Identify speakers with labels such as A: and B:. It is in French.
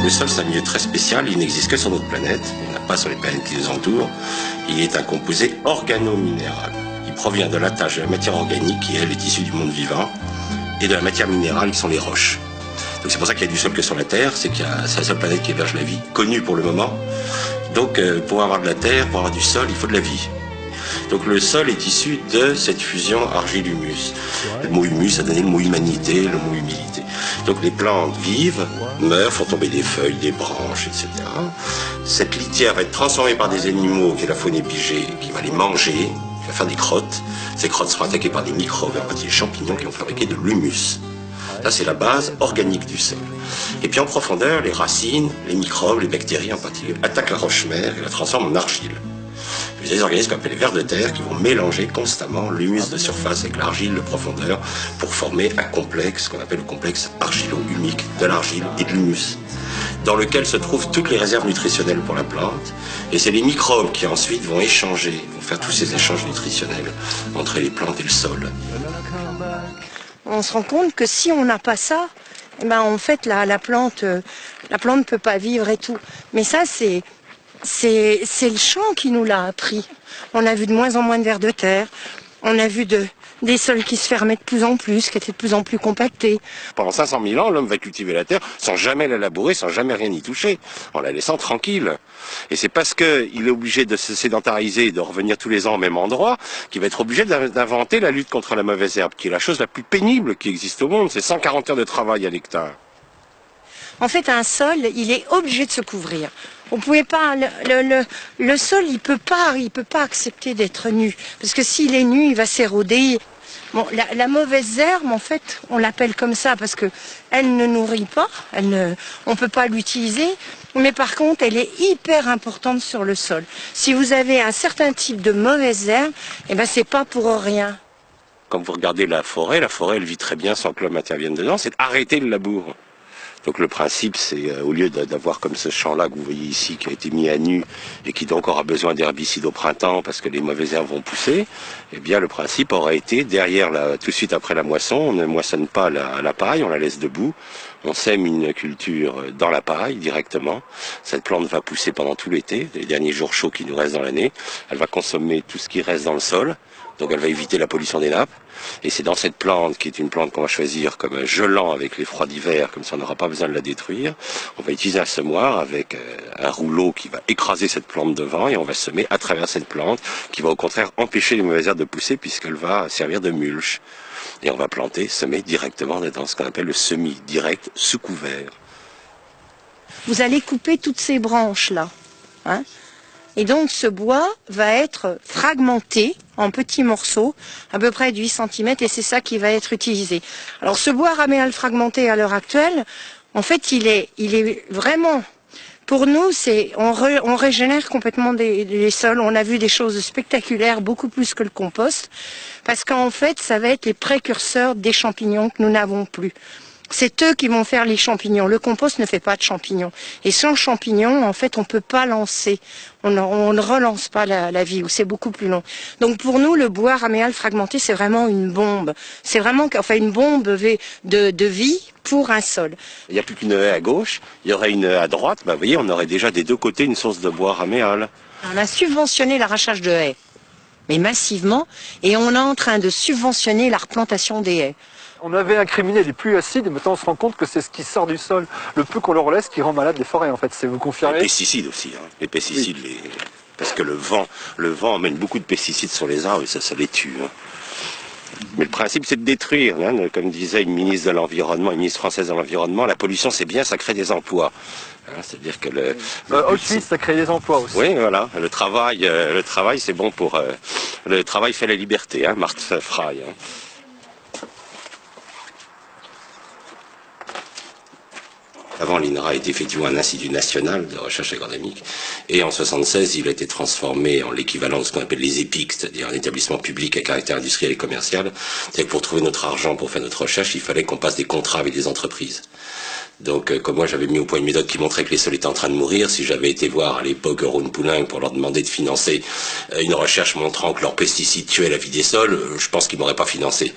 A: Le sol, c'est un milieu très spécial, il n'existe que sur notre planète, il n'y en a pas sur les planètes qui nous entourent. Il est un composé organo-minéral. Il provient de l'attache de la matière organique, qui elle est issue du monde vivant, et de la matière minérale, qui sont les roches. Donc c'est pour ça qu'il y a du sol que sur la Terre, c'est la seule planète qui héberge la vie, connue pour le moment. Donc pour avoir de la terre, pour avoir du sol, il faut de la vie. Donc le sol est issu de cette fusion argile-humus. Le mot humus a donné le mot humanité, le mot humilité. Donc les plantes vivent, meurent, font tomber des feuilles, des branches, etc. Cette litière va être transformée par des animaux, qui est la faune épigée, qui va les manger, qui va faire des crottes. Ces crottes seront attaquées par des microbes, en partie des champignons qui vont fabriquer de l'humus. Là, c'est la base organique du sol. Et puis en profondeur, les racines, les microbes, les bactéries en particulier, attaquent la roche-mère et la transforment en argile. Vous avez des organismes qu'on appelle les vers de terre qui vont mélanger constamment l'humus de surface avec l'argile de profondeur pour former un complexe qu'on appelle le complexe argilo-humique de l'argile et de l'humus, dans lequel se trouvent toutes les réserves nutritionnelles pour la plante. Et c'est les microbes qui ensuite vont échanger, vont faire tous ces échanges nutritionnels entre les plantes et le sol.
B: On se rend compte que si on n'a pas ça, eh ben en fait la plante ne peut pas vivre et tout. Mais ça c'est le champ qui nous l'a appris. On a vu de moins en moins de vers de terre. On a vu des sols qui se fermaient de plus en plus, qui étaient de plus en plus compactés.
A: Pendant 500 000 ans, l'homme va cultiver la terre sans jamais la labourer, sans jamais rien y toucher, en la laissant tranquille. Et c'est parce qu'il est obligé de se sédentariser et de revenir tous les ans au même endroit qu'il va être obligé d'inventer la lutte contre la mauvaise herbe, qui est la chose la plus pénible qui existe au monde. C'est 140 heures de travail à l'hectare.
B: En fait, un sol, il est obligé de se couvrir. On pouvait pas, le sol, il peut pas accepter d'être nu, parce que s'il est nu, il va s'éroder. Bon, la mauvaise herbe, en fait, on l'appelle comme ça parce que elle ne nourrit pas, on peut pas l'utiliser, mais par contre, elle est hyper importante sur le sol. Si vous avez un certain type de mauvaise herbe, eh ben c'est pas pour rien.
A: Quand vous regardez la forêt, elle vit très bien sans que l'homme intervienne dedans, c'est arrêter le labour. Donc le principe, c'est au lieu d'avoir comme ce champ-là que vous voyez ici, qui a été mis à nu et qui donc aura besoin d'herbicides au printemps parce que les mauvaises herbes vont pousser, eh bien le principe aurait été, derrière, tout de suite après la moisson, on ne moissonne pas la paille, on la laisse debout, on sème une culture dans la paille directement. Cette plante va pousser pendant tout l'été, les derniers jours chauds qui nous restent dans l'année. Elle va consommer tout ce qui reste dans le sol, donc elle va éviter la pollution des nappes. Et c'est dans cette plante, qui est une plante qu'on va choisir comme un gelant avec les froids d'hiver, comme ça on n'aura pas besoin de la détruire. On va utiliser un semoir avec un rouleau qui va écraser cette plante devant et on va semer à travers cette plante qui va au contraire empêcher les mauvaises herbes de pousser puisqu'elle va servir de mulch. Et on va semer directement dans ce qu'on appelle le semis direct sous couvert.
B: Vous allez couper toutes ces branches-là, hein ? Et donc ce bois va être fragmenté en petits morceaux, à peu près de 8 cm, et c'est ça qui va être utilisé. Alors ce bois raméal fragmenté à l'heure actuelle, en fait il est vraiment, pour nous, on régénère complètement les sols. On a vu des choses spectaculaires, beaucoup plus que le compost, parce qu'en fait ça va être les précurseurs des champignons que nous n'avons plus. C'est eux qui vont faire les champignons. Le compost ne fait pas de champignons. Et sans champignons, en fait, on ne peut pas lancer. On ne relance pas la vie, ou c'est beaucoup plus long. Donc pour nous, le bois raméal fragmenté, c'est vraiment une bombe. C'est vraiment une bombe de vie pour un sol.
A: Il n'y a plus qu'une haie à gauche, il y aurait une haie à droite. Vous voyez, on aurait déjà des deux côtés une source de bois raméal.
B: On a subventionné l'arrachage de haies, mais massivement, et on est en train de subventionner la replantation des haies.
C: On avait incriminé les pluies acides et maintenant on se rend compte que c'est ce qui sort du sol, le peu qu'on leur laisse, qui rend malade les forêts en fait. C'est vous confirmez?
A: Les pesticides aussi, hein. Les pesticides, oui. Parce que le vent emmène beaucoup de pesticides sur les arbres et ça les tue. Hein. Mais le principe c'est de détruire, hein. Comme disait une ministre de l'Environnement, une ministre française de l'Environnement, la pollution c'est bien, ça crée des emplois. Hein, c'est-à-dire que
C: Auschwitz, ça crée des emplois aussi.
A: Oui, voilà. Le travail c'est bon pour... le travail fait la liberté, hein, Marthe Frey. Hein. Avant, l'INRA était effectivement un institut national de recherche agronomique, et en 1976, il a été transformé en l'équivalent de ce qu'on appelle les EPIC, c'est-à-dire un établissement public à caractère industriel et commercial. C'est-à-dire que pour trouver notre argent, pour faire notre recherche, il fallait qu'on passe des contrats avec des entreprises. Donc, comme moi j'avais mis au point une méthode qui montrait que les sols étaient en train de mourir, si j'avais été voir à l'époque Rhône Poulenc pour leur demander de financer une recherche montrant que leurs pesticides tuaient la vie des sols, je pense qu'ils m'auraient pas financé.